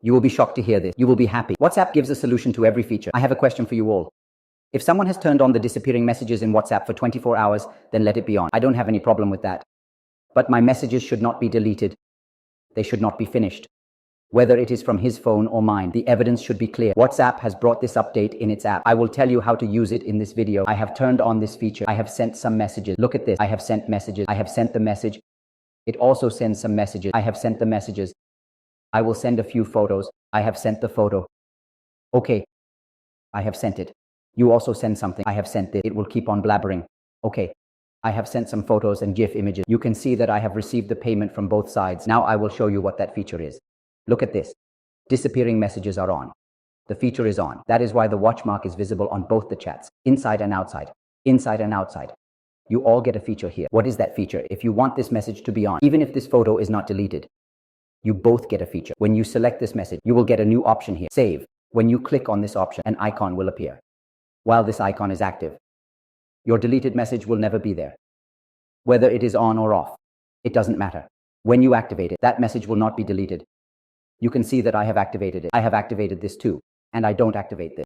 You will be shocked to hear this. You will be happy. WhatsApp gives a solution to every feature. I have a question for you all. If someone has turned on the disappearing messages in WhatsApp for 24 hours, then let it be on. I don't have any problem with that. But my messages should not be deleted. They should not be finished. Whether it is from his phone or mine, the evidence should be clear. WhatsApp has brought this update in its app. I will tell you how to use it in this video. I have turned on this feature. I have sent some messages. Look at this. I have sent messages. I have sent the message. It also sends some messages. I have sent the messages. I will send a few photos. I have sent the photo. Okay. I have sent it. You also send something. I have sent it. It will keep on blabbering. Okay. I have sent some photos and GIF images. You can see that I have received the payment from both sides. Now I will show you what that feature is. Look at this. Disappearing messages are on. The feature is on. That is why the watch mark is visible on both the chats, inside and outside. Inside and outside. You all get a feature here. What is that feature? If you want this message to be on, even if this photo is not deleted, you both get a feature. When you select this message, you will get a new option here. Save. When you click on this option, an icon will appear. While this icon is active, your deleted message will never be there. Whether it is on or off, it doesn't matter. When you activate it, that message will not be deleted. You can see that I have activated it. I have activated this too, and I don't activate this.